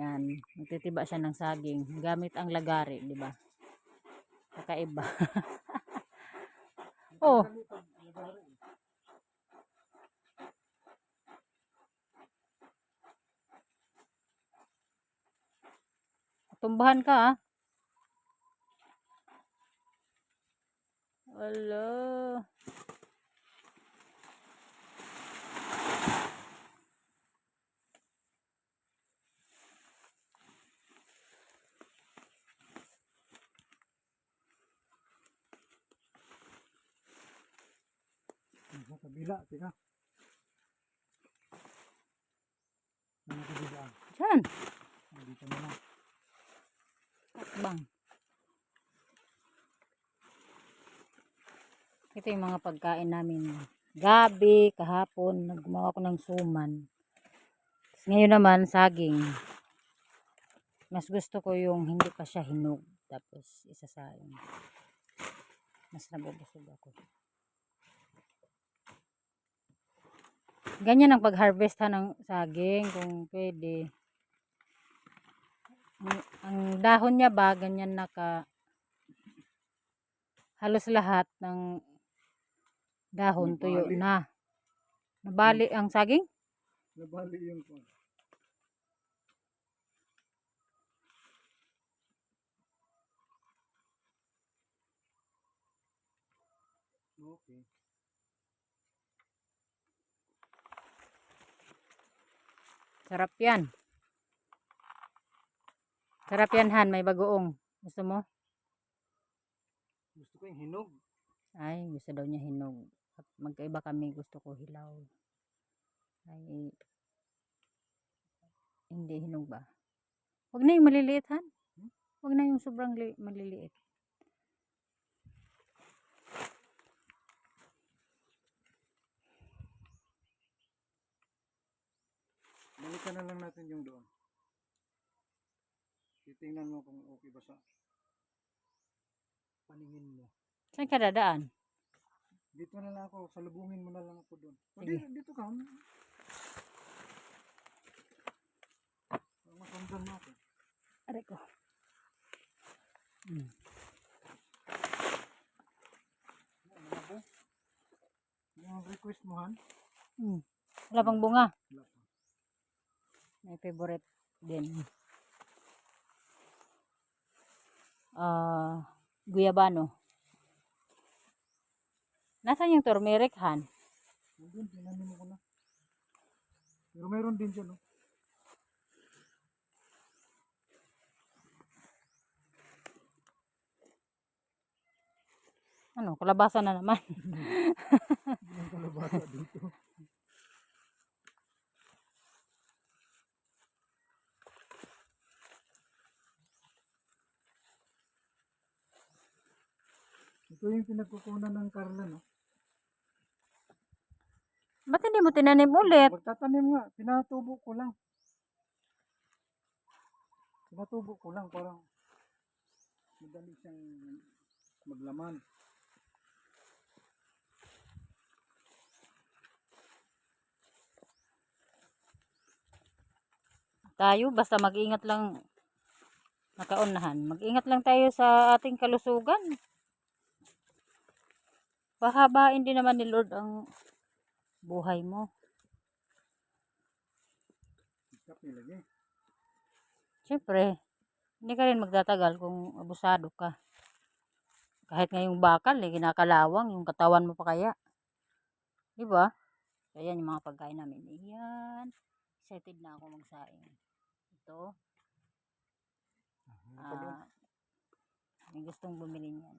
Yan, magtitiba siya ng saging gamit ang lagari, di ba? Kakaiba. Oh. Tumbahan ka ah. Wala. Sa kabila, tika. Ano kabila? Diyan. Dito na lang. Takbang. Ito yung mga pagkain namin. Gabi, kahapon, naggumawa ko ng suman. Ngayon naman, saging. Mas gusto ko yung hindi pa siya hinog. Tapos, isasayang. Mas nabubusog ako. Ganyan ang pag-harvest ng saging, kung pwede. Ang dahon niya ba, ganyan halos lahat ng dahon tuyo na. Nabali ang saging? Nabali yung ko. Okay. Sarap yan. Sarap yan, Han. May bagoong. Gusto mo? Gusto ko yung hinog. Ay, gusto daw niya hinog. Magkaiba kami. Gusto ko hilaw. Ay, hindi hinog ba? Huwag na yung maliliit, Han. Huwag na yung sobrang maliliit. Balikan na lang natin yung doon. Titingnan mo kung okay ba sa paningin mo. Saan ka dadaan? Dito na lang ako, salubungin mo na lang ako doon. O Sige. dito ka. Masundan mo ako. Aray ko. Yung request mo, Han? Wala pang bunga. Wala pa. May favorite din. Guyabano. Nasaan yung turmeric, Han? Nandun, tinanin mo ko na. Pero meron din dyan, no? Ano, kalabasa na naman. Hindi yung kalabasa dito. Ito yung pinagkukunan ng Carla, no? Ba't hindi mo tinanim ulit? Magtatanim nga, pinatubo ko lang. Pinatubo ko lang, parang madali siyang maglaman. Tayo, basta mag-ingat lang nakaunahan. Mag-ingat lang tayo sa ating kalusugan. Pahabain din naman ni Lord ang buhay mo. Kapi lagi. Siyempre, hindi ka rin magtatagal kung abusado ka. Kahit ngayong bakal, kinakalawang yung katawan mo pa kaya. Diba? So, yan yung mga pagkain namin. Ayan. Excited na ako magsaing. Ito. May gustong bumili niyan.